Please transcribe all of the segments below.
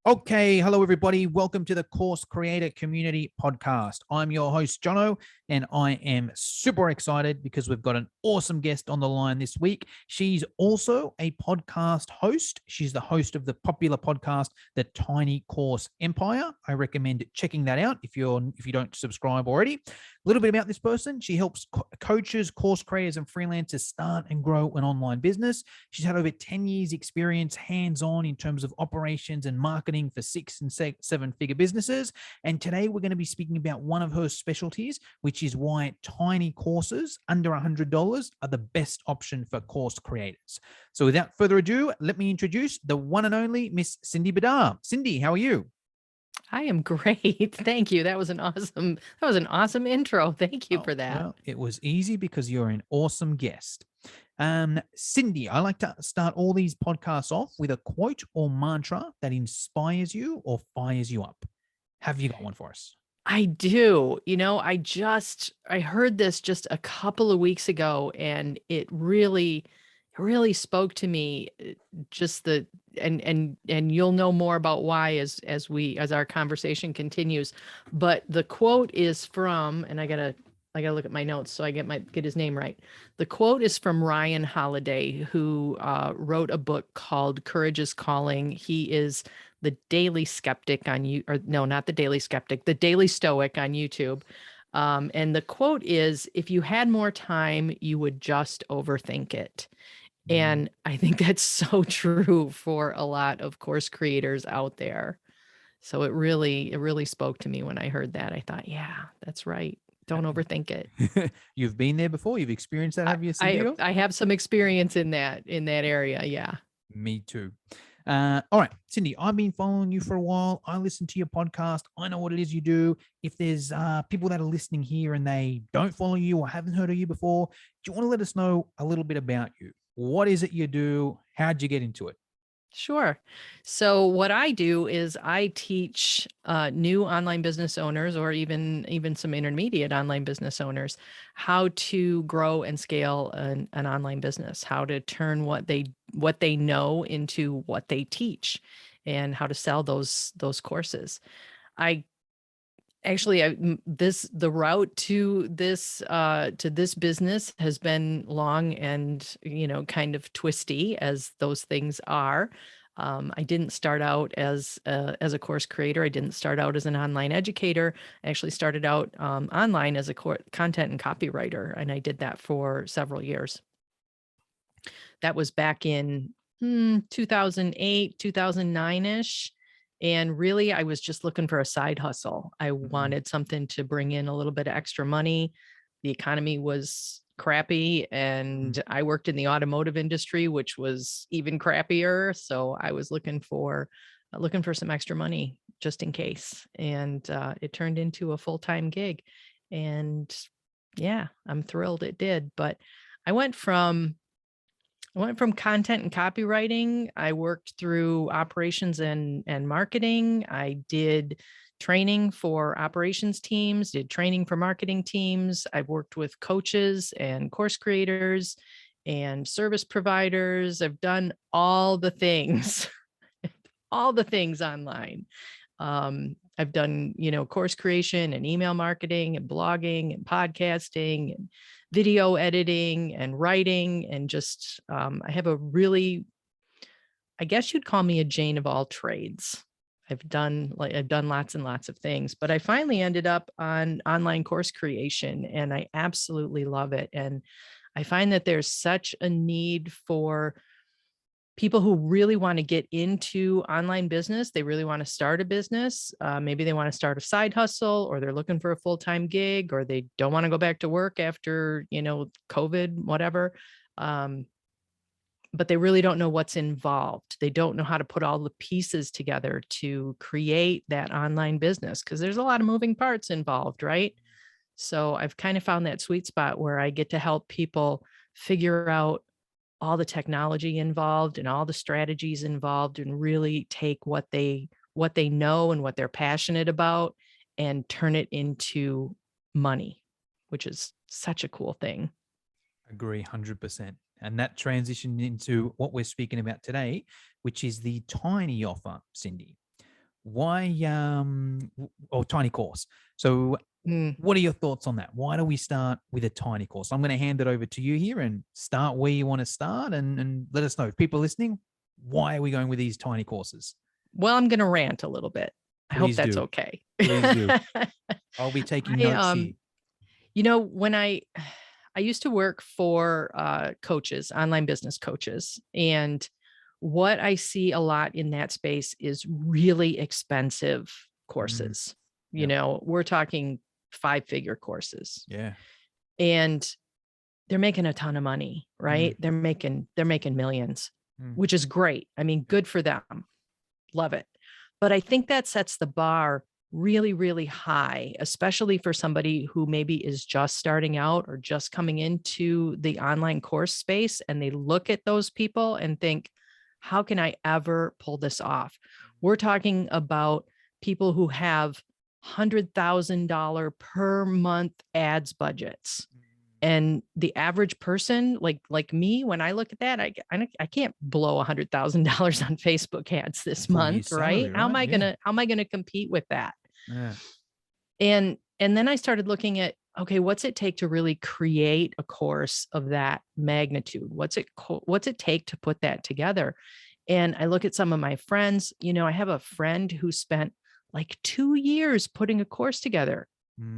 Okay, hello everybody. Welcome to the Course Creator Community Podcast. I'm your host, Jono, and I am super excited because we've got an awesome guest on the line this week. She's also a podcast host. She's the host of the popular podcast, The Tiny Course Empire. I recommend checking that out if you don't subscribe already. A little bit about this person. She helps coaches, course creators, and freelancers start and grow an online business. She's had over 10 years experience hands-on in terms of operations and marketing for 6 and 7-figure businesses. And today we're going to be speaking about one of her specialties, which is why tiny courses under $100 are the best option for course creators. So without further ado, let me introduce the one and only Miss Cindy Bidar. Cindy, how are you? I am great. Thank you. That was an awesome intro. Thank you Oh, for that. well, it was easy because you're an awesome guest. Cindy, I like to start all these podcasts off with a quote or mantra that inspires you or fires you up. Have you got one for us? I do. I heard this just a couple of weeks ago and it really spoke to me. Just the and you'll know more about why as our conversation continues. But the quote is from, and I gotta look at my notes so I get his name right. The quote is from Ryan Holiday, who wrote a book called Courage is Calling. He is the Daily Skeptic on you, or no, not the Daily Skeptic, the Daily Stoic on YouTube. And the quote is, "If you had more time, you would just overthink it." And I think that's so true for a lot of course creators out there. So it really spoke to me when I heard that. I thought, yeah, that's right. Don't overthink it. You've been there before. You've experienced that, I, have you, I Cindy? I have some experience in that area. Yeah. Me too. All right, Cindy, I've been following you for a while. I listen to your podcast. I know what it is you do. If there's people that are listening here and they don't follow you or haven't heard of you before, do you want to let us know a little bit about you? What is it you do? How'd you get into it? Sure. So what I do is I teach new online business owners, or even some intermediate online business owners, how to grow and scale an online business, how to turn what they know into what they teach, and how to sell those courses. I the route to this business has been long and, kind of twisty, as those things are. I didn't start out as a course creator. I didn't start out as an online educator. I actually started out online as a content and copywriter, and I did that for several years. That was back in 2008, 2009-ish. And really, I was just looking for a side hustle. I wanted something to bring in a little bit of extra money. The economy was crappy, and I worked in the automotive industry, which was even crappier. So I was looking for some extra money just in case. And it turned into a full-time gig. And yeah, I'm thrilled it did. But I went from I went from content and copywriting. I worked through operations and marketing. I did training for operations teams, did training for marketing teams. I've worked with coaches and course creators and service providers. I've done all the things, all the things online. I've done, course creation and email marketing and blogging and podcasting and video editing and writing, and just I have I guess you'd call me a Jane of all trades. I've done lots and lots of things, but I finally ended up on online course creation, and I absolutely love it. And I find that there's such a need for people who really want to get into online business. They really want to start a business. Maybe they want to start a side hustle, or they're looking for a full-time gig, or they don't want to go back to work after, COVID, whatever. But they really don't know what's involved. They don't know how to put all the pieces together to create that online business, because there's a lot of moving parts involved, right? So I've kind of found that sweet spot where I get to help people figure out all the technology involved and all the strategies involved, and really take what they know and what they're passionate about and turn it into money, which is such a cool thing. Agree 100%. And that transitioned into what we're speaking about today, which is the tiny offer, Cindy. tiny course. So Mm. what are your thoughts on that? Why do we start with a tiny course? I'm going to hand it over to you here and start where you want to start, and let us know, if people listening, why are we going with these tiny courses? Well, I'm going to rant a little bit. I hope Please that's do. okay. Please do. I'll be taking notes here. When I used to work for coaches, online business coaches, and what I see a lot in that space is really expensive courses. Yep. We're talking 5-figure courses, Yeah. and they're making a ton of money, right? They're making millions, which is great. I mean, good for them. Love it. But I think that sets the bar really, really high, especially for somebody who maybe is just starting out or just coming into the online course space, and they look at those people and think, how can I ever pull this off? We're talking about people who have $100,000 per month ads budgets. And the average person like me, when I look at that, I can't blow $100,000 on Facebook ads this month, right? How am I gonna compete with that? Yeah. And then I started looking at, okay, what's it take to really create a course of that magnitude? What's it take to put that together? And I look at some of my friends. I have a friend who spent like 2 years putting a course together.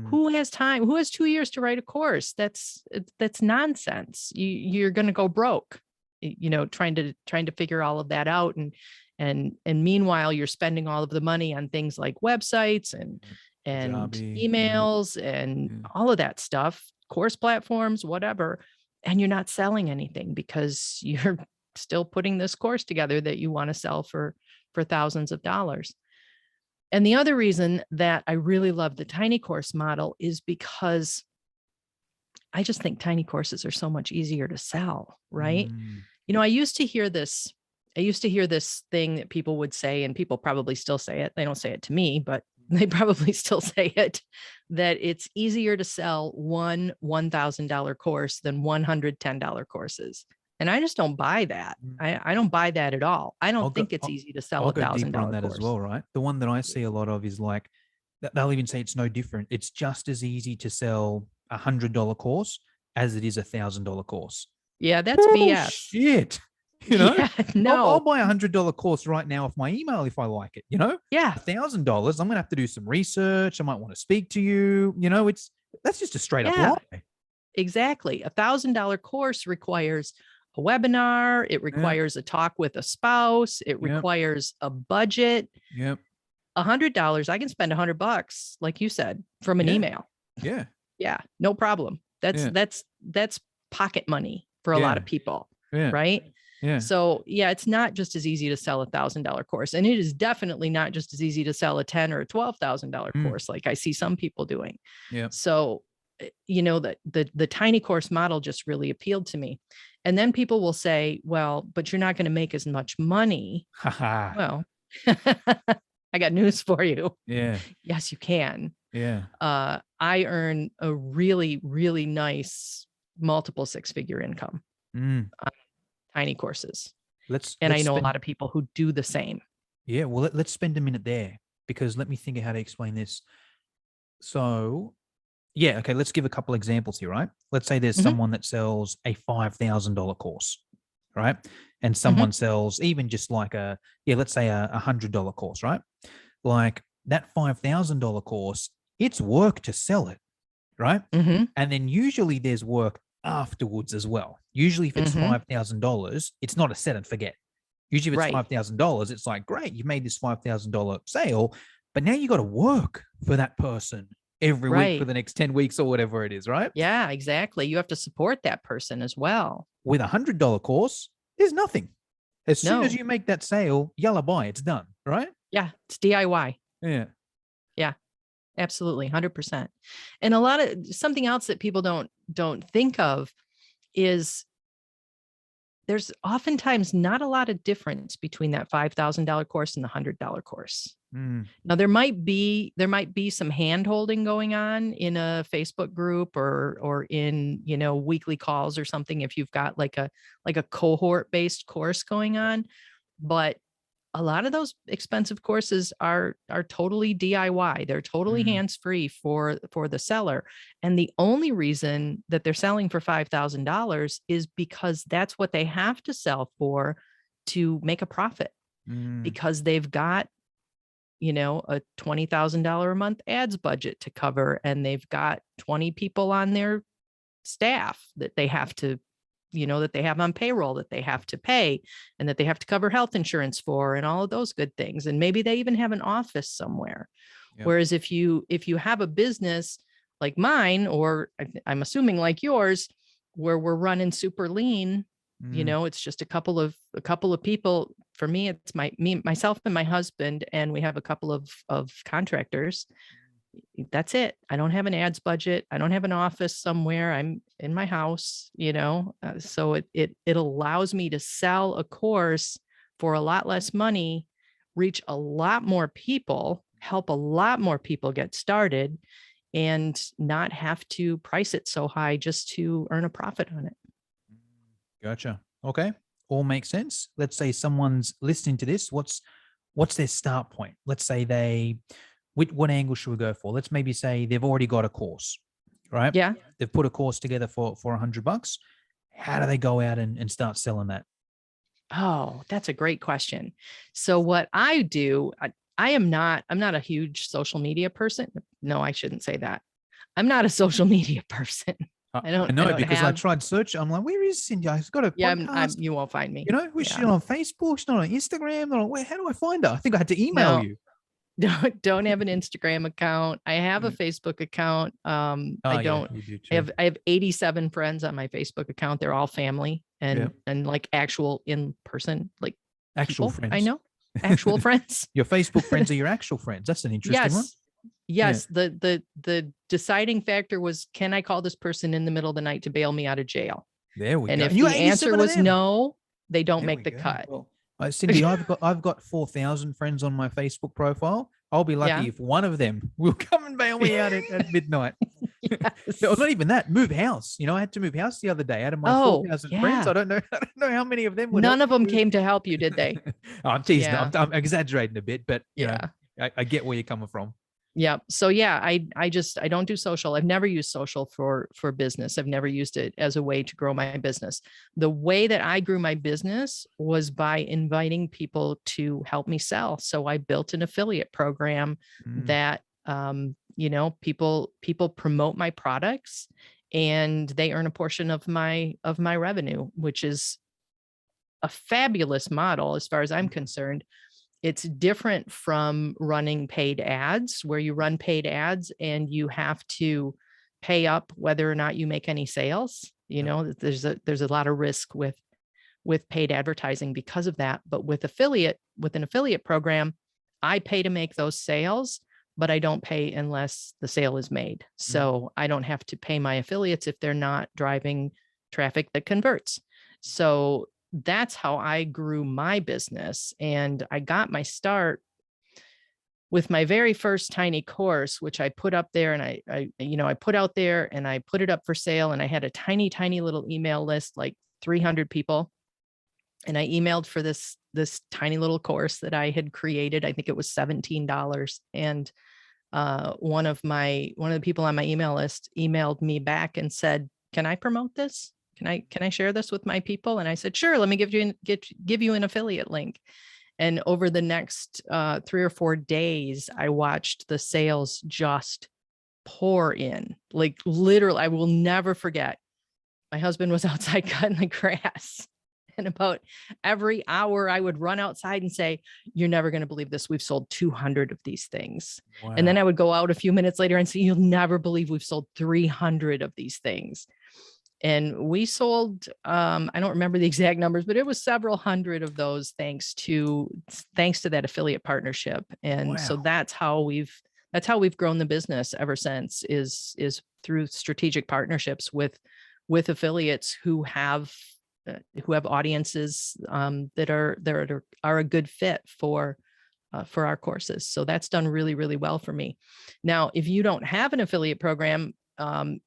Who has time? Who has 2 years to write a course? That's nonsense. You're going to go broke, trying to figure all of that out. And meanwhile, you're spending all of the money on things like websites and Kajabi, emails and all of that stuff, course platforms, whatever. And you're not selling anything because you're still putting this course together that you want to sell for thousands of dollars. And the other reason that I really love the tiny course model is because I just think tiny courses are so much easier to sell, right? I used to hear this thing that people would say, and people probably still say it. They don't say it to me, but they probably still say it, that it's easier to sell one $1,000 course than $110 courses. And I just don't buy that. I don't buy that at all. I don't think it's easy to sell I'll go deeper on $1,000 that course as well, right? The one that I see a lot of is like, they'll even say it's no different. It's just as easy to sell $100 course as it is $1,000 course. Yeah, that's BS. Shit. Yeah, no. I'll buy $100 course right now off my email if I like it. Yeah. $1,000, I'm gonna have to do some research. I might want to speak to you. That's just a straight up lie. Exactly. $1,000 course requires a webinar. It requires a talk with a spouse. It requires a budget. Yep. $100, I can spend $100, like you said, from an email. Yeah. Yeah, no problem. That's pocket money for a lot of people. Yeah. Right. Yeah. So it's not just as easy to sell $1,000 course, and it is definitely not just as easy to sell a $10,000 or a $12,000 course, like I see some people doing. Yeah. So, that the tiny course model just really appealed to me. And then people will say, well, but you're not going to make as much money. Well, I got news for you. Yeah. Yes, you can. Yeah. I earn a really, really nice multiple 6-figure income on tiny courses. I know a lot of people who do the same. Yeah. Well, let's spend a minute there, because let me think of how to explain this. So, yeah. Okay. Let's give a couple examples here, right? Let's say there's someone that sells a $5,000 course, right? And someone sells even just like let's say a $100 course, right? Like that $5,000 course, it's work to sell it, right? And then usually there's work afterwards as well. Usually if it's $5,000, it's not a set and forget. Usually if it's $5,000, it's like, great, you've made this $5,000 sale, but now you got to work for that person every week for the next 10 weeks or whatever it is, right? Yeah, exactly. You have to support that person as well. With a $100 course, there's nothing. As soon as you make that sale, yalla bye, it's done, right? Yeah, it's DIY. Yeah. Yeah, absolutely, 100%. And something else that people don't think of is there's oftentimes not a lot of difference between that $5,000 course and the $100 course. Now there might be some hand holding going on in a Facebook group or in, weekly calls or something, if you've got like a cohort based course going on, but a lot of those expensive courses are totally DIY. They're totally hands-free for the seller. And the only reason that they're selling for $5,000 is because that's what they have to sell for to make a profit, because they've got, you know, a $20,000 a month ads budget to cover, and they've got 20 people on their staff that they have to, you know, that they have on payroll that they have to pay, and that they have to cover health insurance for, and all of those good things. And maybe they even have an office somewhere. Yep. Whereas if you have a business like mine, or I'm assuming like yours, where we're running super lean, you know, it's just a couple of people. For me, it's myself and my husband, and we have a couple of contractors. That's it. I don't have an ads budget. I don't have an office somewhere. I'm in my house, you know, so it allows me to sell a course for a lot less money, reach a lot more people, help a lot more people get started, and not have to price it so high just to earn a profit on it. Gotcha. Okay. All makes sense. Let's say someone's listening to this. What's their start point? Let's say what angle should we go for? Let's maybe say they've already got a course, right? Yeah. They've put a course together for $100. How do they go out and start selling that? Oh, that's a great question. So what I do, I'm not a huge social media person. No, I shouldn't say that. I'm not a social media person. I know because I tried searching. I'm like, where is Cindy? I've got a podcast. You won't find me. You know, she's not on Facebook. She's not on Instagram. How do I find her? I think I had to email you. Don't have an Instagram account. I have a Facebook account. I don't. I have 87 friends on my Facebook account. They're all family and like actual in person, like actual people friends. I know, actual friends. Your Facebook friends are your actual friends. That's an interesting one. Yes. The deciding factor was, can I call this person in the middle of the night to bail me out of jail? There we go. And if the answer was no, they don't make the cut. Well, Cindy, I've got 4,000 friends on my Facebook profile. I'll be lucky if one of them will come and bail me out at midnight. No, not even that. Move house. You know, I had to move house the other day out of my 4,000 friends. I don't know how many of them would. None of them came to help you, did they? I'm teasing. I'm exaggerating a bit, but you know, I get where you're coming from. Yeah. So I don't do social. I've never used social for business. I've never used it as a way to grow my business. The way that I grew my business was by inviting people to help me sell. So I built an affiliate program that, you know, people promote my products and they earn a portion of my revenue, which is a fabulous model as far as I'm concerned. It's different from running paid ads, where you run paid ads and you have to pay up whether or not you make any sales. You know, there's a lot of risk with paid advertising because of that. But with an affiliate program, I pay to make those sales, but I don't pay unless the sale is made. So I don't have to pay my affiliates if they're not driving traffic that converts. So that's how I grew my business. And I got my start with my very first tiny course, which I put up there, and I put out there and I put it up for sale, and I had a tiny, tiny little email list, like 300 people. And I emailed for this tiny little course that I had created. I think it was $17. And one of the people on my email list emailed me back and said, "Can I promote this? Can I share this with my people?" And I said, "Sure, let me give you an affiliate link." And over the next 3 or 4 days, I watched the sales just pour in. Like literally, I will never forget. My husband was outside cutting the grass. And about every hour I would run outside and say, "You're never going to believe this. We've sold 200 of these things." Wow. And then I would go out a few minutes later and say, "You'll never believe we've sold 300 of these things." And we sold, I don't remember the exact numbers, but it was several hundred of those thanks to that affiliate partnership. And so that's how we've grown the business ever since, is through strategic partnerships with affiliates who have audiences that are a good fit for our courses. So that's done really, really well for me. Now, if you don't have an affiliate program,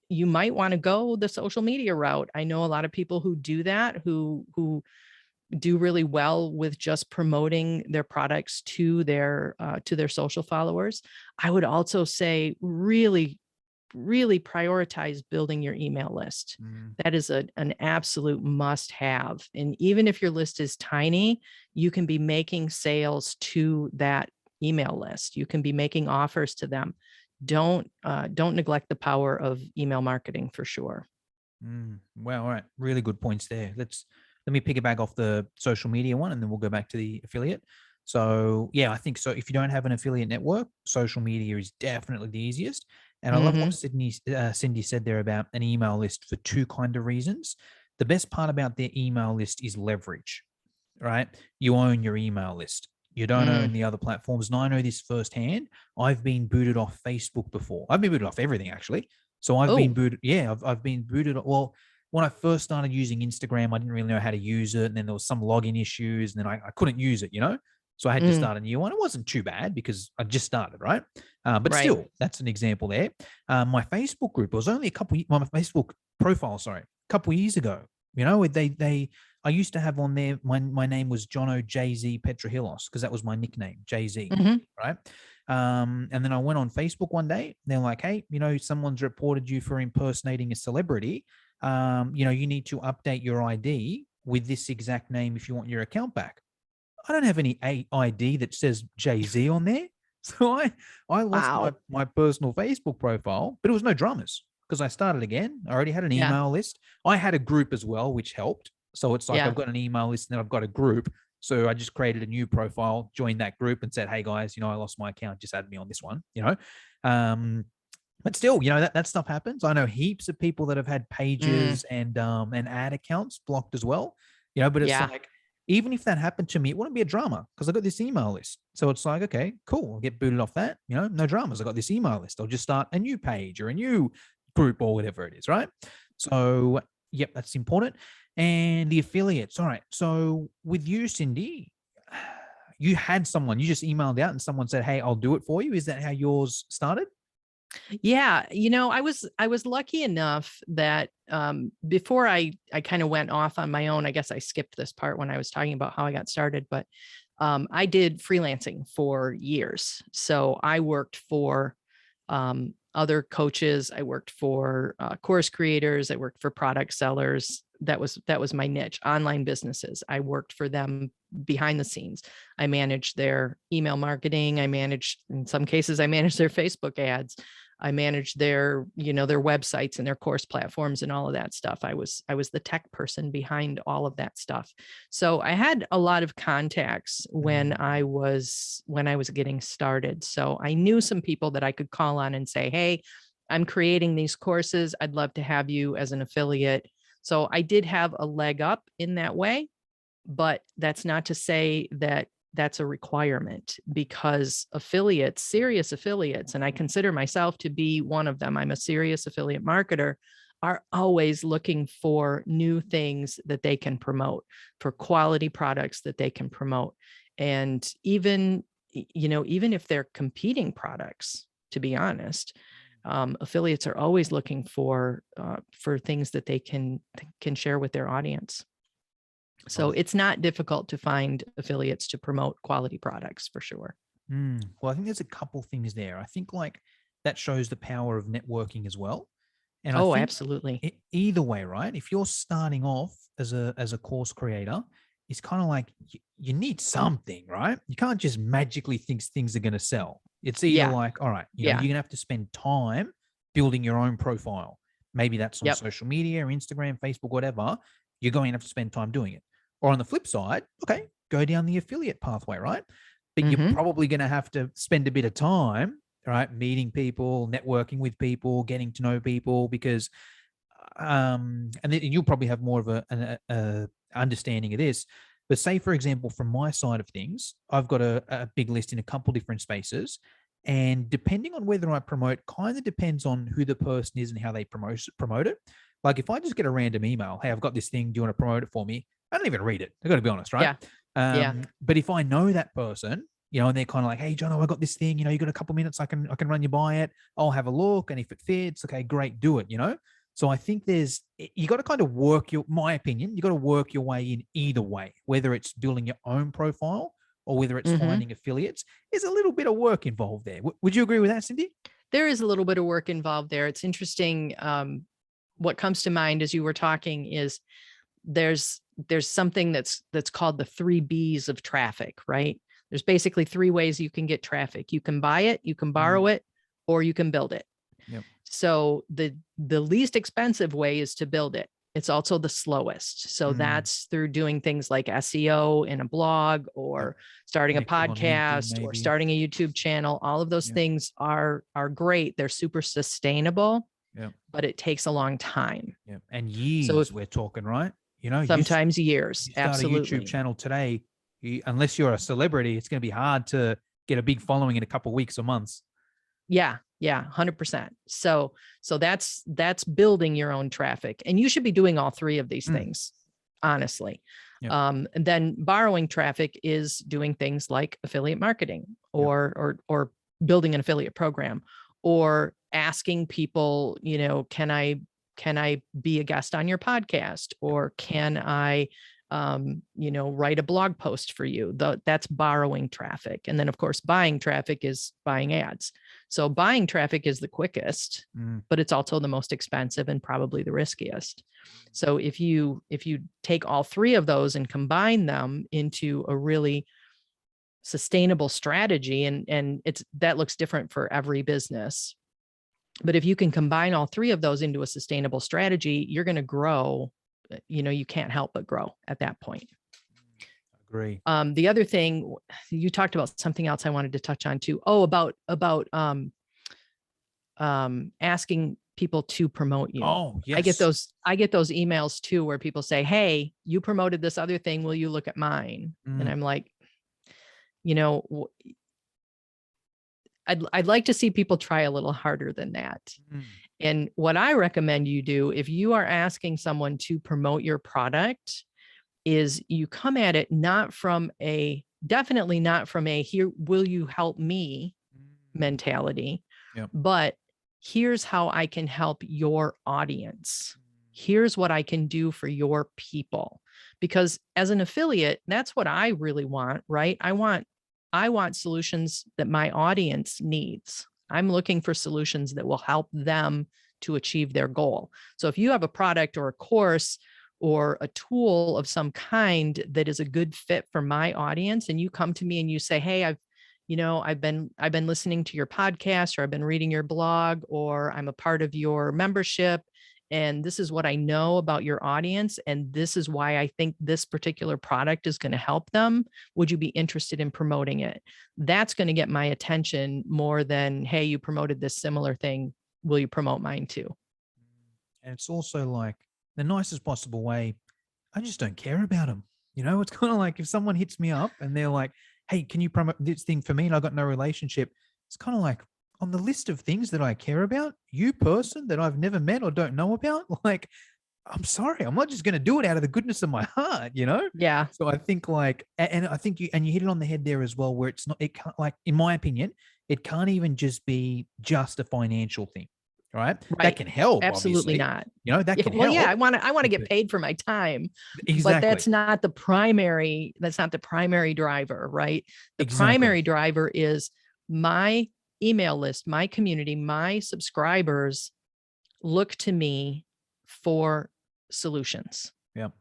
you might want to go the social media route. I know a lot of people who do that, who do really well with just promoting their products to their social followers. I would also say really prioritize building your email list. Mm. That is an absolute must have. And even if your list is tiny, you can be making sales to that email list. You can be making offers to them. Don't neglect the power of email marketing for sure. Well, all right. Really good points there. Let me piggyback off the social media one, and then we'll go back to the affiliate. So yeah, I think so. If you don't have an affiliate network, social media is definitely the easiest. And I love what Mhm. Cindy said there about an email list for two kind of reasons. The best part about their email list is leverage, right? You own your email list. You don't Mm. own the other platforms. And I know this firsthand. I've been booted off Facebook before. I've been booted off everything actually. So I've been Oh. booted. Yeah, I've been booted. Well, when I first started using Instagram, I didn't really know how to use it. And then there was some login issues and then I couldn't use it, So I had to Mm. start a new one. It wasn't too bad because I just started, right? But Right. still, that's an example there. My Facebook group, it was only my Facebook profile, sorry, a couple of years ago. I used to have on there, my name was Jono Jay-Z Petrohilos because that was my nickname, Jay-Z, Mhm. right? And then I went on Facebook one day. They're like, hey, someone's reported you for impersonating a celebrity. You need to update your ID with this exact name if you want your account back. I don't have any ID that says Jay-Z on there. So I lost Wow. my personal Facebook profile, but it was no dramas because I started again. I already had an Yeah. email list. I had a group as well, which helped. So it's like Yeah. I've got an email list and then I've got a group. So I just created a new profile, joined that group and said, hey guys, I lost my account. Just add me on this one. But still, that stuff happens. I know heaps of people that have had Mm. pages and ad accounts blocked as well. But it's Yeah. like, even if that happened to me, it wouldn't be a drama because I got this email list. So it's like, okay, cool. I'll get booted off that. No dramas. I got this email list. I'll just start a new page or a new group or whatever it is, right? So, yep, that's important. And the affiliates. All right. So with you, Cindy, you had someone, you just emailed out and someone said, hey, I'll do it for you. Is that how yours started? Yeah, I was lucky enough that before I kind of went off on my own. I guess I skipped this part when I was talking about how I got started, but I did freelancing for years. So I worked for other coaches. I worked for course creators. I worked for product sellers. That was my niche, online businesses. I worked for them behind the scenes. I managed their email marketing. In some cases, I managed their Facebook ads. I managed their websites and their course platforms and all of that stuff. I was the tech person behind all of that stuff. So I had a lot of contacts when Mm. I was getting started. So I knew some people that I could call on and say, "Hey, I'm creating these courses. I'd love to have you as an affiliate." So I did have a leg up in that way, but that's not to say that that's a requirement, because affiliates, serious affiliates, and I consider myself to be one of them, I'm a serious affiliate marketer, are always looking for new things that they can promote, for quality products that they can promote. And even if they're competing products, to be honest, affiliates are always looking for things that they can share with their audience. So Well, it's not difficult to find affiliates to promote quality products for sure. well, I think there's a couple things there. I think like that shows the power of networking as well. And I Oh, think absolutely. either way, right? If you're starting off as a course creator, it's kind of like you need something, right? You can't just magically think things are going to sell. It's either Yeah. like, all right, you're Yeah. going to have to spend time building your own profile. Maybe that's on Yep. social media or Instagram, Facebook, whatever. You're going to have to spend time doing it. Or on the flip side, okay, go down the affiliate pathway, right? But you're Hmm. probably going to have to spend a bit of time, right? Meeting people, networking with people, getting to know people, because and then you'll probably have more of a understanding of this. But say, for example, from my side of things, I've got a big list in a couple different spaces, and depending on whether I promote, kind of depends on who the person is and how they promote it. Like if I just get a random email, hey, I've got this thing, do you want to promote it for me? I don't even read it. I got to be honest, right? Yeah. Yeah. But if I know that person, and they're kind of like, hey, John, I got this thing, you got a couple minutes, I can run you by it. I'll have a look, and if it fits, okay, great, do it. So I think you got to kind of my opinion, you got to work your way in either way, whether it's building your own profile or whether it's Mhm. finding affiliates. There's a little bit of work involved there. Would you agree with that, Cindy? There is a little bit of work involved there. It's interesting. What comes to mind as you were talking is there's something that's called the 3 B's of traffic, right? There's basically 3 ways you can get traffic. You can buy it, you can borrow it, or you can build it. Yep. So the least expensive way is to build it. It's also the slowest. So that's through doing things like SEO in a blog, or starting a Connecting on LinkedIn, podcast, or maybe. starting a YouTube channel. All of those things are great. They're super sustainable, but it takes a long time. And So years we're talking, right? sometimes years, you start absolutely. a YouTube channel today, unless you're a celebrity, it's going to be hard to get a big following in a couple of weeks or months. Yeah, 100%. So that's building your own traffic, and you should be doing all 3 of these things, honestly. And then borrowing traffic is doing things like affiliate marketing, or building an affiliate program, or asking people, can I be a guest on your podcast, or can I write a blog post for you? That's borrowing traffic. And then of course, buying traffic is buying ads. So buying traffic is the quickest, but it's also the most expensive and probably the riskiest. So if you take all 3 of those and combine them into a really sustainable strategy, and that looks different for every business. But if you can combine all 3 of those into a sustainable strategy, you're going to grow. You can't help but grow at that point. Agree. The other thing, you talked about something else I wanted to touch on too. Oh, about asking people to promote you. Oh, yes. I get those emails too, where people say, "Hey, you promoted this other thing. Will you look at mine?" And I'm like, I'd like to see people try a little harder than that. And what I recommend you do, if you are asking someone to promote your product, is you come at it definitely not from a "here, will you help me" mentality, but here's how I can help your audience. Here's what I can do for your people. Because as an affiliate, that's what I really want, right? I want solutions that my audience needs. I'm looking for solutions that will help them to achieve their goal. So if you have a product or a course or a tool of some kind that is a good fit for my audience, and you come to me and you say, "Hey, I've been listening to your podcast, or I've been reading your blog, or I'm a part of your membership, and this is what I know about your audience, and this is why I think this particular product is going to help them. Would you be interested in promoting it?" That's going to get my attention more than, "Hey, you promoted this similar thing. Will you promote mine too?" And it's also like the nicest possible way. I just don't care about them. It's kind of like if someone hits me up and they're like, "Hey, can you promote this thing for me?" And I got no relationship. It's kind of like, on the list of things that I care about, you person that I've never met or don't know about, like, I'm sorry, I'm not just going to do it out of the goodness of my heart, Yeah. So I think and I think you hit it on the head there as well, where it can't, like, in my opinion, it can't even just be just a financial thing, right? Right. That can help, Absolutely obviously. not. That can Well, help. yeah, I want to get paid for my time, Exactly. but that's not the primary driver, right? The primary driver is my email list, my community, my subscribers look to me for solutions. Yep.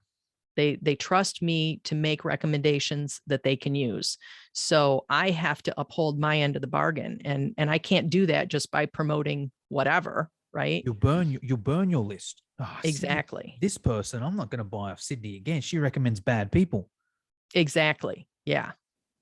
They trust me to make recommendations that they can use. So I have to uphold my end of the bargain, and I can't do that just by promoting whatever, right? You'll burn your list. Oh, Exactly. This person, I'm not going to buy off Sydney again. She recommends bad people. Exactly. Yeah.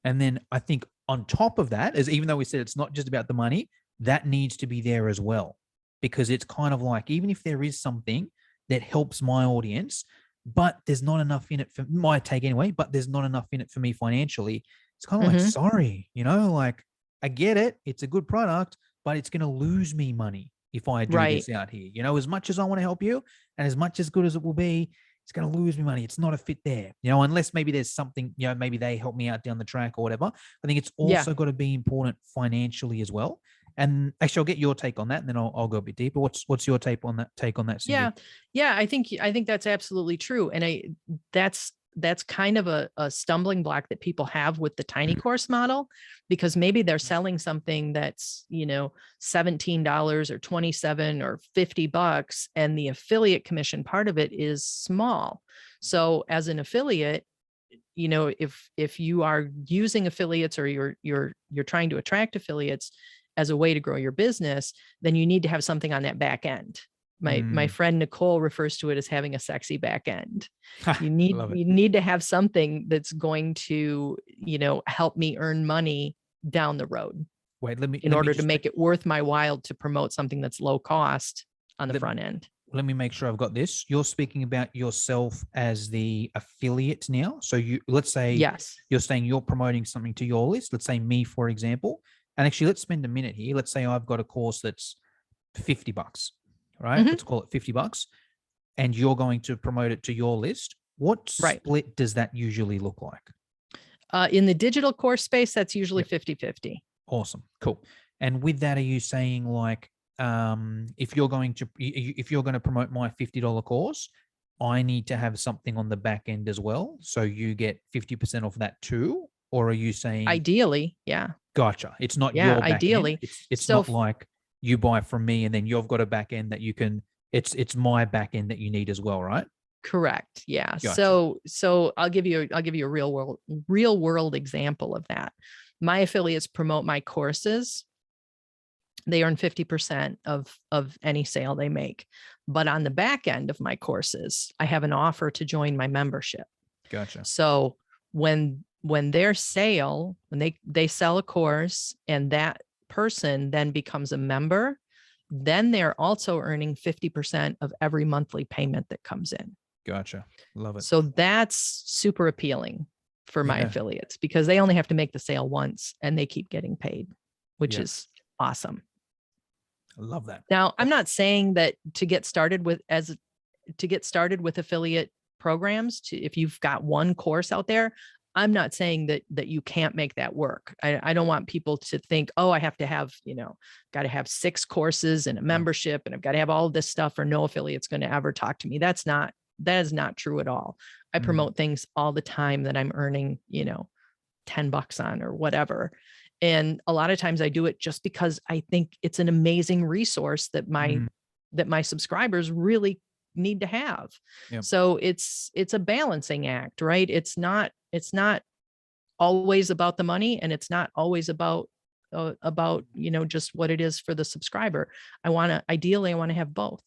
And then I think on top of that, as even though we said it's not just about the money, that needs to be there as well. Because it's kind of like, even if there is something that helps my audience, but there's not enough in it for my take anyway, but there's not enough in it for me financially, it's kind of like, sorry, like, I get it. It's a good product, but it's going to lose me money if I do this out here. As much as I want to help you and as much as good as it will be, it's going to lose me money. It's not a fit there, unless maybe there's something, maybe they help me out down the track or whatever. I think it's also got to be important financially as well. And actually, I'll get your take on that, and then I'll go a bit deeper. What's your take on that? Cindy? Yeah. I think that's absolutely true. And that's kind of a stumbling block that people have with the tiny course model, because maybe they're selling something that's, $17 or 27 or $50, and the affiliate commission part of it is small. So as an affiliate, if you are using affiliates, or you're trying to attract affiliates as a way to grow your business, then you need to have something on that back end. My friend Nicole refers to it as having a sexy back end. You need to have something that's going to, help me earn money down the road. In order to make it worth my while to promote something that's low cost on the front end. Let me make sure I've got this. You're speaking about yourself as the affiliate now. So let's say you're saying you're promoting something to your list. Let's say me, for example. And actually, let's spend a minute here. Let's say I've got a course that's $50, right? Let's call it $50, and you're going to promote it to your list. What split does that usually look like? In the digital course space, that's usually 50-50. Awesome. Cool. And with that, are you saying like, if you're going to promote my $50 course, I need to have something on the back end as well, so you get 50% off that too? Or are you saying ideally? Yeah. Gotcha. It's not your back ideally. End. It's not like you buy from me and then you've got a back end that you can. It's my back end that you need as well, right? Correct. Yeah. Gotcha. So I'll give you a real world example of that. My affiliates promote my courses. They earn 50% of any sale they make. But on the back end of my courses, I have an offer to join my membership. Gotcha. So when they sell a course and that person then becomes a member, then they're also earning 50% of every monthly payment that comes in. Gotcha. Love it. So that's super appealing for my affiliates, because they only have to make the sale once and they keep getting paid, which is awesome. I love that. Now, I'm not saying that to get started with affiliate programs, if you've got one course out there, I'm not saying that you can't make that work. I don't want people to think, oh, I have to have, got to have 6 courses and a membership, and I've got to have all of this stuff, or no affiliate's going to ever talk to me. That is not true at all. I promote things all the time that I'm earning, $10 on or whatever. And a lot of times I do it just because I think it's an amazing resource that my subscribers really need to have. Yep. So it's a balancing act, right? It's not always about the money, and it's not always about just what it is for the subscriber. Ideally I want to have both.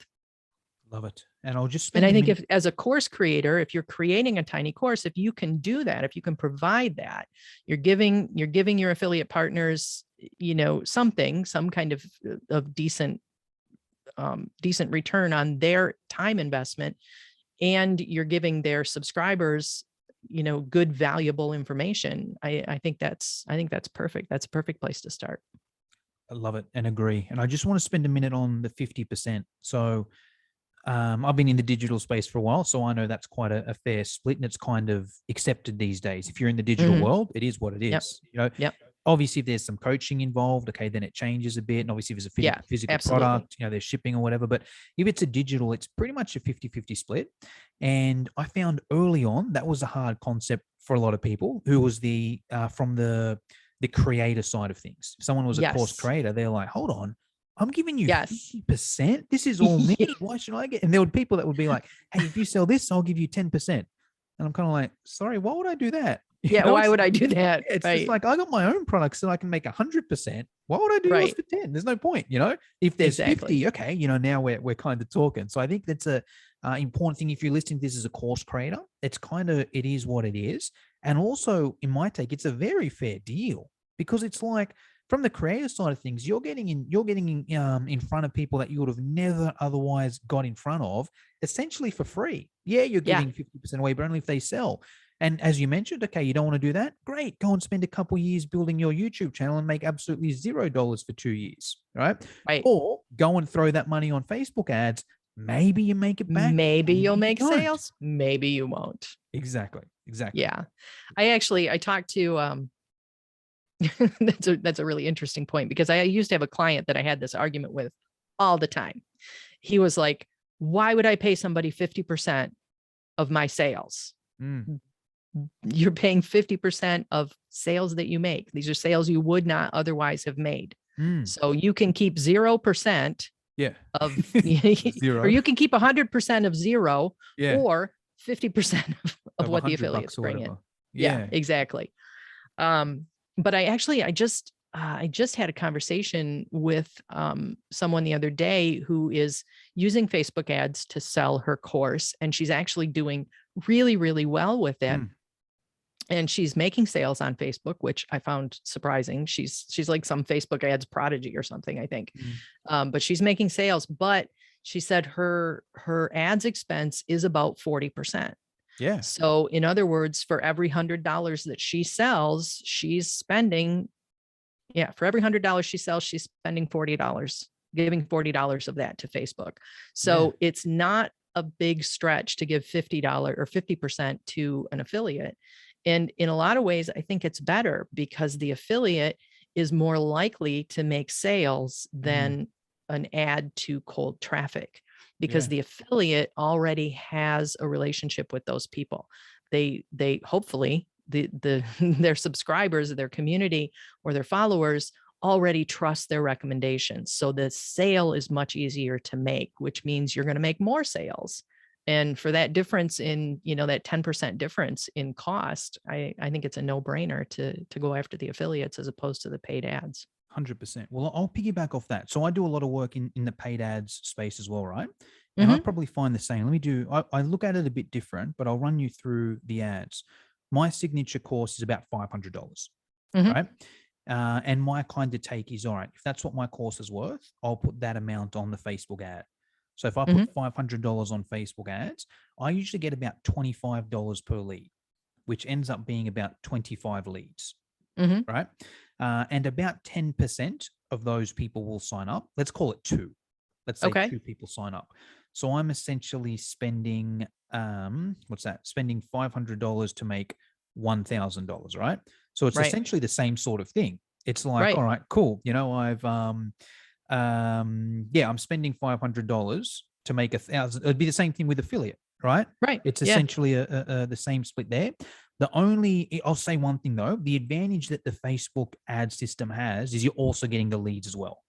Love it. And I'll just I think if, as a course creator, if you're creating a tiny course, if you can do that, if you can provide that, you're giving your affiliate partners, some kind of decent return on their time investment, and you're giving their subscribers, good, valuable information. I think that's perfect. That's a perfect place to start. I love it and agree. And I just want to spend a minute on the 50%. So I've been in the digital space for a while, so I know that's quite a fair split, and it's kind of accepted these days. If you're in the digital world, it is what it is. Obviously, if there's some coaching involved, okay, then it changes a bit. And obviously, if there's a physical product, there's shipping or whatever. But if it's a digital, it's pretty much a 50-50 split. And I found early on that was a hard concept for a lot of people who was from the creator side of things. If someone was a course creator, they're like, hold on, I'm giving you 50%. This is all me. Why should I get? And there were people that would be like, hey, if you sell this, I'll give you 10%. And I'm kind of like, sorry, why would I do that? Why would I do that? It's just like, I got my own products and I can make 100%. Why would I do yours for 10? There's no point, If there's 50, okay, now we're kind of talking. So I think that's a important thing. If you're listening to this as a course creator, it is what it is. And also, in my take, it's a very fair deal, because it's like, from the creator side of things, you're getting in front of people that you would have never otherwise got in front of, essentially for free. Yeah, you're giving 50% away, but only if they sell. And as you mentioned, okay, you don't want to do that? Great. Go and spend a couple years building your YouTube channel and make absolutely $0 for 2 years, right? Or go and throw that money on Facebook ads. Maybe you make it back. Maybe you'll make sales. Maybe you won't. Exactly. Yeah. I talked to That's a really interesting point, because I used to have a client that I had this argument with all the time. He was like, why would I pay somebody 50% of my sales? Mm. You're paying 50% of sales that you make. These are sales you would not otherwise have made. Mm. So you can keep 0% Yeah. of, Zero. or you can keep 100% of zero, Yeah. or 50% of what the $100 affiliates or bring whatever. in. Yeah. Exactly. But I just had a conversation with someone the other day who is using Facebook ads to sell her course, and she's actually doing really, really well with it. Mm. And she's making sales on Facebook, which I found surprising. She's like some Facebook ads prodigy or something, I think. Mm. But she's making sales. But she said her ads expense is about 40%. Yeah. So in other words, for every $100 that she sells, she's spending, for every $100 she sells, she's spending $40, giving $40 of that to Facebook. So it's not a big stretch to give $50 or 50% to an affiliate. And in a lot of ways, I think it's better, because the affiliate is more likely to make sales than an ad to cold traffic, because the affiliate already has a relationship with those people. They hopefully their subscribers, their community, or their followers already trust their recommendations. So the sale is much easier to make, which means you're going to make more sales. And for that difference in, that 10% difference in cost, I think it's a no-brainer to go after the affiliates as opposed to the paid ads. 100%. Well, I'll piggyback off that. So I do a lot of work in the paid ads space as well, right? And I probably find the same. I look at it a bit different, but I'll run you through the ads. My signature course is about $500, right? And my kind of take is, all right, if that's what my course is worth, I'll put that amount on the Facebook ad. So if I put $500 on Facebook ads, I usually get about $25 per lead, which ends up being about 25 leads, right? And about 10% of those people will sign up. Let's call it two. Let's say two people sign up. So I'm essentially spending, spending $500 to make $1,000, right? So it's essentially the same sort of thing. It's like, all right, cool. I'm spending $500 to make $1,000. It'd be the same thing with affiliate, right? Right. It's essentially the same split there. I'll say one thing though, the advantage that the Facebook ad system has is you're also getting the leads as well.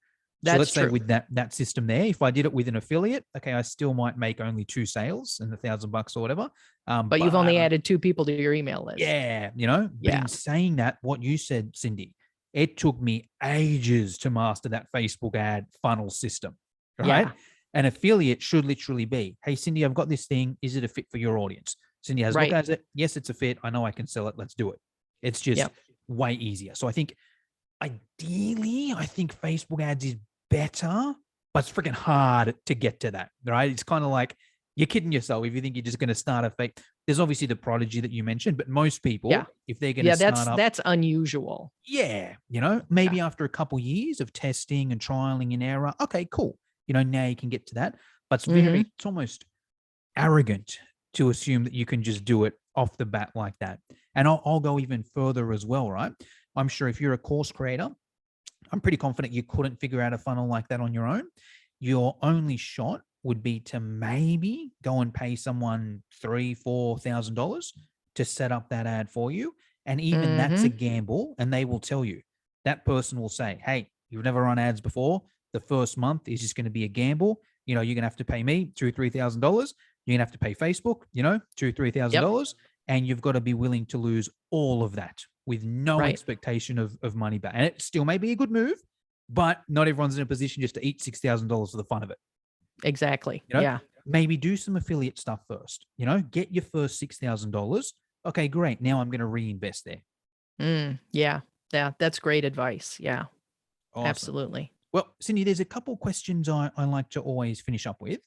So let's say with that system there, if I did it with an affiliate, okay, I still might make only 2 sales and $1,000 or whatever. But you've only added 2 people to your email list. Yeah. But in saying that, what you said, Cindy, it took me ages to master that Facebook ad funnel system, right? Yeah. An affiliate should literally be, hey, Cindy, I've got this thing. Is it a fit for your audience? Cindy has looked at it. Yes, it's a fit. I know I can sell it. Let's do it. It's just way easier. So I think ideally, Facebook ads is better, but it's freaking hard to get to that, right? It's kind of like you're kidding yourself if you think you're just going to start a fake. There's obviously the prodigy that you mentioned, but most people, if they're going to start up, that's unusual. Yeah, maybe after a couple years of testing and trialing and error, okay, cool. Now you can get to that, but it's almost arrogant to assume that you can just do it off the bat like that. And I'll go even further as well, right? I'm sure if you're a course creator, I'm pretty confident you couldn't figure out a funnel like that on your own. Your only shot would be to maybe go and pay someone $3,000-$4,000 to set up that ad for you. And even that's a gamble. And they will tell you, that person will say, hey, you've never run ads before. The first month is just going to be a gamble. You're going to have to pay me $2,000-$3,000. You're going to have to pay Facebook, $2,000-$3,000. And you've got to be willing to lose all of that with no expectation of money back. And it still may be a good move, but not everyone's in a position just to eat $6,000 for the fun of it. Exactly. Maybe do some affiliate stuff first. Get your first $6,000. Okay, great. Now I'm going to reinvest there. Yeah, that's great advice. Yeah, awesome. Absolutely. Well, Cindy, there's a couple questions I like to always finish up with.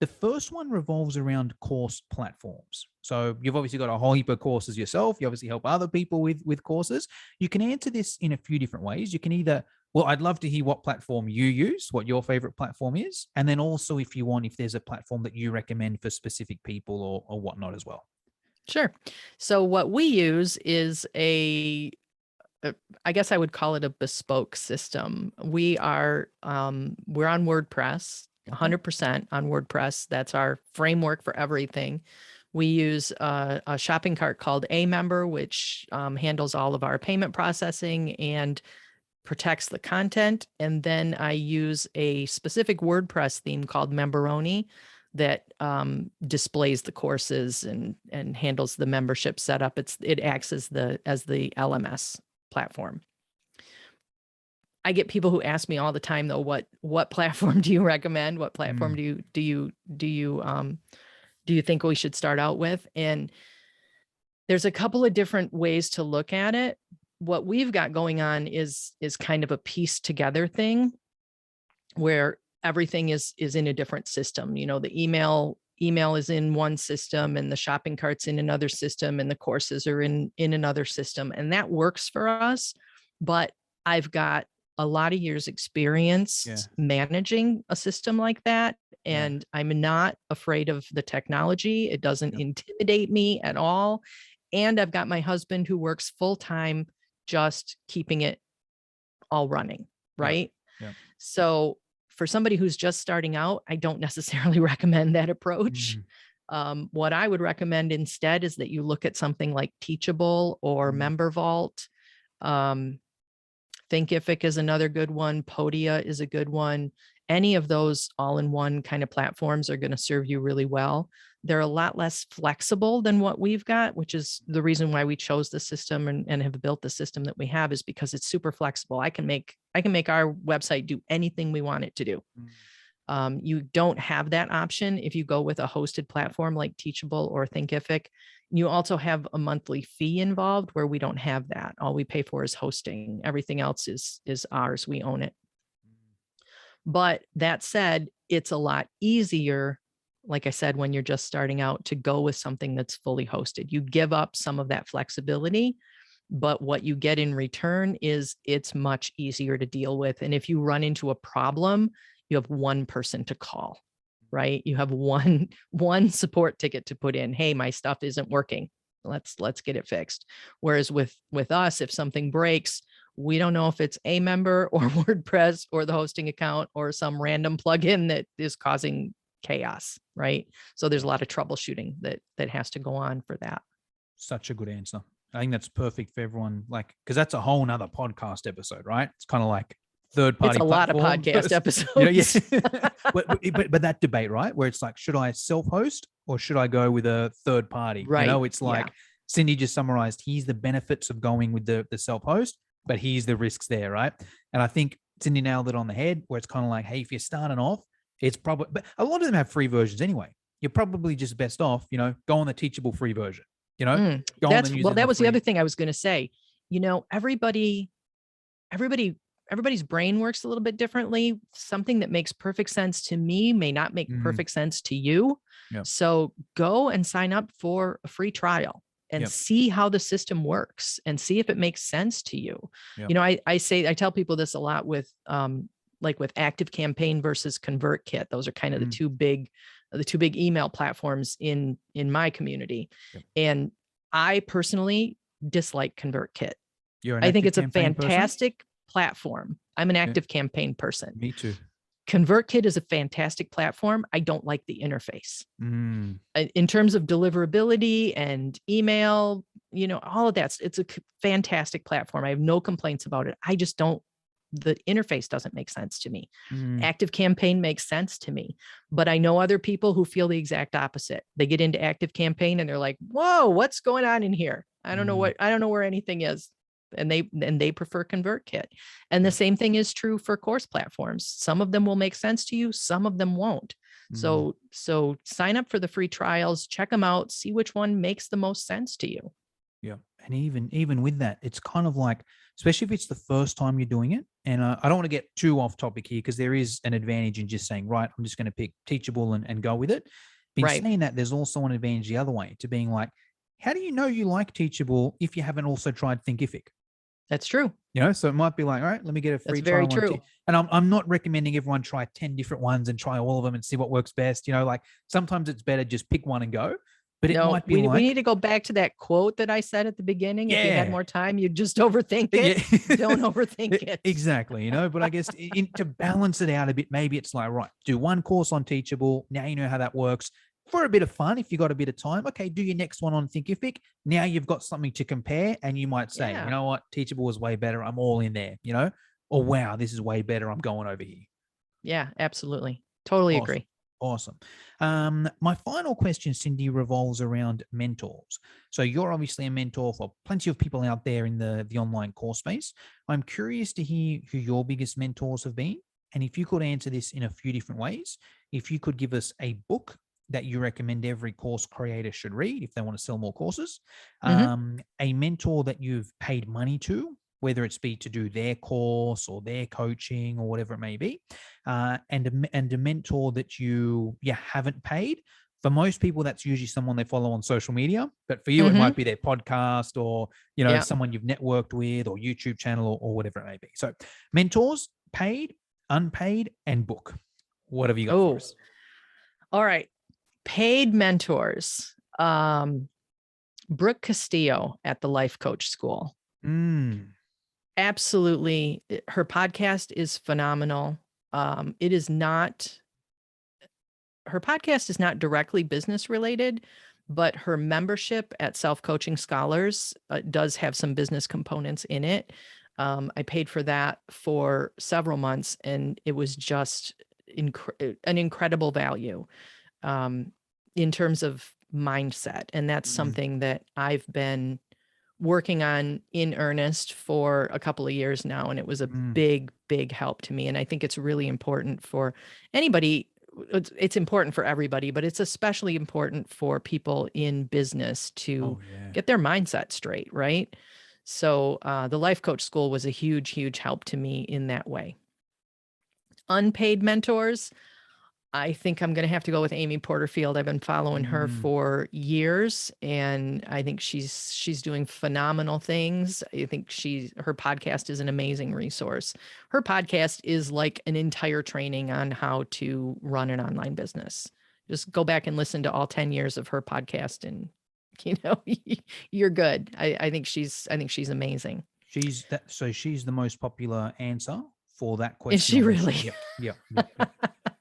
The first one revolves around course platforms. So you've obviously got a whole heap of courses yourself. You obviously help other people with courses. You can answer this in a few different ways. You can either, I'd love to hear what platform you use, what your favorite platform is. And then also if there's a platform that you recommend for specific people or whatnot as well. Sure. So what we use is a I guess I would call it a bespoke system. We're on WordPress, 100% on WordPress. That's our framework for everything. We use a shopping cart called A Member, which handles all of our payment processing and protects the content. And then I use a specific WordPress theme called Memberoni that displays the courses and handles the membership setup. It acts as the LMS platform. I get people who ask me all the time though, what platform do you recommend? What platform do you think we should start out with? And there's a couple of different ways to look at it. What we've got going on is kind of a piece together thing where everything is in a different system. You know, the email is in one system and the shopping cart's in another system and the courses are in another system. And that works for us. But I've got a lot of years experience managing a system like that. And I'm not afraid of the technology. It doesn't intimidate me at all. And I've got my husband who works full time, just keeping it all running. Right. Yeah. So for somebody who's just starting out, I don't necessarily recommend that approach. What I would recommend instead is that you look at something like Teachable or Member Vault. Thinkific is another good one. Podia is a good one. Any of those all-in-one kind of platforms are going to serve you really well. They're a lot less flexible than what we've got, which is the reason why we chose the system and have built the system that we have, is because it's super flexible. I can make our website do anything we want it to do. You don't have that option if you go with a hosted platform like Teachable or Thinkific. You also have a monthly fee involved where we don't have that. All we pay for is hosting. Everything else is ours. We own it. But that said, it's a lot easier, like I said, when you're just starting out, to go with something that's fully hosted. You give up some of that flexibility, but what you get in return is it's much easier to deal with. And if you run into a problem, you have one person to call, right? You have one support ticket to put in. Hey, my stuff isn't working. Let's get it fixed. Whereas with us, if something breaks, we don't know if it's a member or WordPress or the hosting account or some random plugin that is causing chaos, right? So there's a lot of troubleshooting that has to go on for that. Such a good answer. I think that's perfect for everyone. Like, because that's a whole nother podcast episode, right? It's kind of like third-party. It's a lot of podcast episodes. But that debate, right? Where it's like, should I self-host or should I go with a third party? Right. You know, it's like Cindy just summarized. Here's the benefits of going with the self-host, but here's the risks there, right? And I think Cindy nailed it on the head, where it's kind of like, hey, if you're starting off, it's probably, but a lot of them have free versions anyway. You're probably just best off, go on the Teachable free version. That was the other thing I was going to say. Everybody's brain works a little bit differently. Something that makes perfect sense to me may not make perfect sense to you. Yep. So go and sign up for a free trial and see how the system works and see if it makes sense to you. Yep. I tell people this a lot with with Active Campaign versus Convertkit. Those are kind of the two big email platforms in my community. Yep. And I personally dislike Convertkit. I think it's a fantastic platform. I'm an Active Campaign person. Me too. Convertkit is a fantastic platform. I don't like the interface. In terms of deliverability and email, all of that. It's a fantastic platform. I have no complaints about it. I just don't. The interface doesn't make sense to me. Active Campaign makes sense to me, but I know other people who feel the exact opposite. They get into Active Campaign and they're like, whoa, what's going on in here? I don't know where anything is. And they prefer Convertkit. And the same thing is true for course platforms. Some of them will make sense to you. Some of them won't. So sign up for the free trials, check them out, see which one makes the most sense to you. Yeah. And even with that, it's kind of like, especially if it's the first time you're doing it. And I don't want to get too off topic here, because there is an advantage in just saying, right, I'm just going to pick Teachable and go with it. But in saying that, there's also an advantage the other way, to being like, how do you know you like Teachable if you haven't also tried Thinkific? That's true. So it might be like, all right, let me get a free trial. That's very true. And I'm not recommending everyone try 10 different ones and try all of them and see what works best. Like sometimes it's better just pick one and go. But it No, might be we like, need to go back to that quote that I said at the beginning. If you had yeah, more time, you'd just overthink it. yeah, Don't overthink it. exactly. But I guess to balance it out a bit, maybe it's like, right, do one course on Teachable. Now you know how that works. For a bit of fun, if you got a bit of time, okay, do your next one on Thinkific. Now you've got something to compare, and you might say, Yeah. you know what, Teachable was way better. I'm all in there. Or wow, this is way better. I'm going over here. Yeah, absolutely. Totally Awesome. agree. Awesome. My final question, Cindy, revolves around mentors. So you're obviously a mentor for plenty of people out there in the online course space. I'm curious to hear who your biggest mentors have been. And if you could answer this in a few different ways, if you could give us a book that you recommend every course creator should read if they want to sell more courses, a mentor that you've paid money to, whether it's be to do their course or their coaching or whatever it may be, and a mentor that you haven't paid. For most people, that's usually someone they follow on social media, but for you, it might be their podcast or someone you've networked with or YouTube channel or whatever it may be. So, mentors, paid, unpaid, and book. What have you got for us? All right, paid mentors. Brooke Castillo at the Life Coach School. Absolutely. Her podcast is phenomenal. Her podcast is not directly business related, but her membership at Self-Coaching Scholars does have some business components in it. I paid for that for several months, and it was just an incredible value in terms of mindset. And that's something that I've been working on in earnest for a couple of years now. And it was a big, big help to me. And I think it's really important for anybody. It's important for everybody, but it's especially important for people in business to get their mindset straight, right? So the Life Coach School was a huge, huge help to me in that way. Unpaid mentors, I think I'm going to have to go with Amy Porterfield. I've been following her for years, and I think she's doing phenomenal things. I think her podcast is an amazing resource. Her podcast is like an entire training on how to run an online business. Just go back and listen to all 10 years of her podcast, and you're good. I think she's amazing. She's the most popular answer for that question. Is she really? Yep.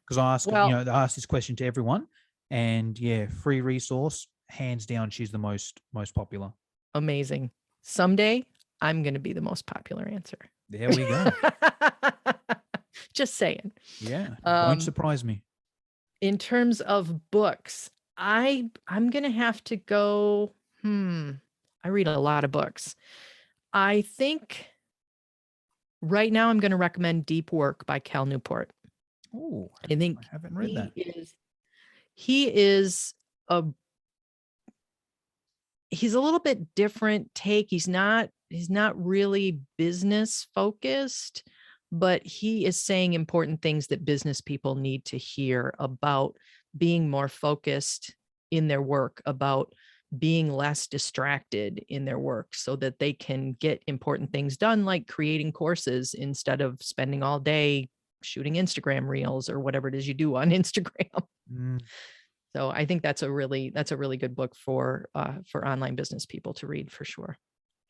Because I ask this question to everyone, and free resource, hands down, she's the most popular. Amazing. Someday I'm going to be the most popular answer. There we go. Just saying. Yeah, won't surprise me. In terms of books, I'm going to have to go. I read a lot of books. I think right now I'm going to recommend Deep Work by Cal Newport. Oh, I think I haven't read that. He's a little bit different take. He's not really business focused, but he is saying important things that business people need to hear about being more focused in their work, about being less distracted in their work so that they can get important things done, like creating courses instead of spending all day shooting Instagram reels or whatever it is you do on Instagram. So I think that's a really good book for online business people to read for sure.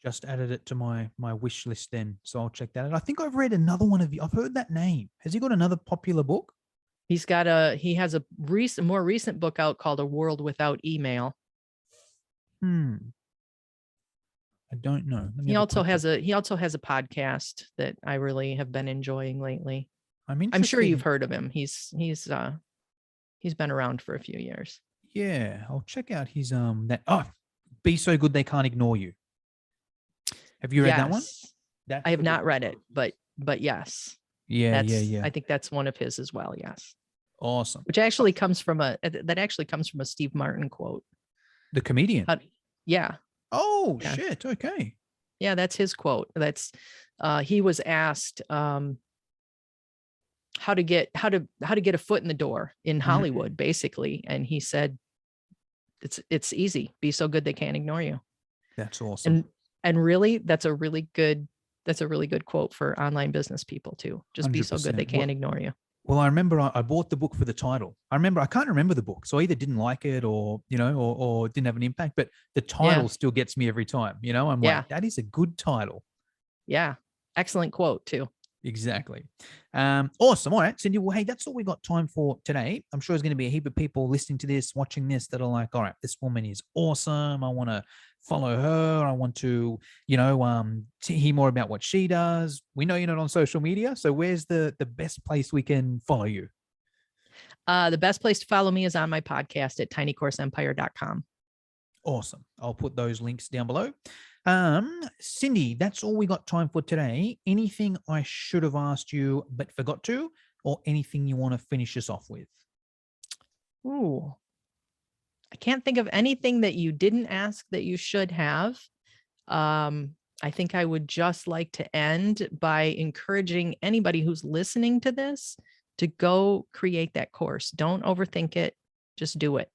Just added it to my wish list then, so I'll check that out. I think I've read another one of you. I've heard that name. Has he got another popular book? He has a more recent book out called A World Without Email. I don't know. He also has a podcast that I really have been enjoying lately. I'm sure you've heard of him. He's been around for a few years. Yeah, I'll check out his Be So Good They Can't Ignore You. Have you read that one? I have not read it, but yes. Yeah. I think that's one of his as well. Yes. Awesome. Which actually comes from a Steve Martin quote. The comedian. Yeah. Oh, yeah. Shit. Okay. Yeah, that's his quote. That's he was asked how to get a foot in the door in Hollywood, basically, and he said, "It's easy. Be so good they can't ignore you." That's awesome. And really, that's a really good quote for online business people too. Just 100%. Be so good they can't ignore you. Well, I remember I bought the book for the title. I can't remember the book. So I either didn't like it or, or didn't have an impact, but the Yeah. title still gets me every time. I'm Yeah. like, that is a good title. Yeah. Excellent quote too. Exactly. Awesome. All right, Cindy. Well, hey, that's all we got time for today. I'm sure there's going to be a heap of people listening to this, watching this, that are like, all right, this woman is awesome. I want to follow her. I want to, to hear more about what she does. We know you're not on social media. So where's the best place we can follow you? The best place to follow me is on my podcast at tinycourseempire.com. Awesome. I'll put those links down below. Cindy, that's all we got time for today. Anything I should have asked you but forgot to, or anything you want to finish us off with? Ooh, I can't think of anything that you didn't ask that you should have. I think I would just like to end by encouraging anybody who's listening to this to go create that course. Don't overthink it. Just do it.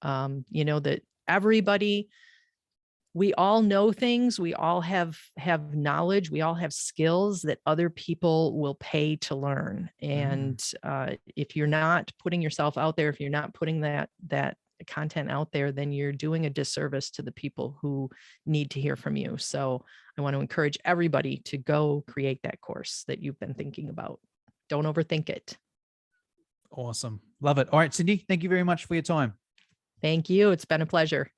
That everybody, we all know things, we all have knowledge, we all have skills that other people will pay to learn. And if you're not putting yourself out there, if you're not putting that content out there, then you're doing a disservice to the people who need to hear from you. So I want to encourage everybody to go create that course that you've been thinking about. Don't overthink it. Awesome. Love it. All right, Cindy, thank you very much for your time. Thank you. It's been a pleasure.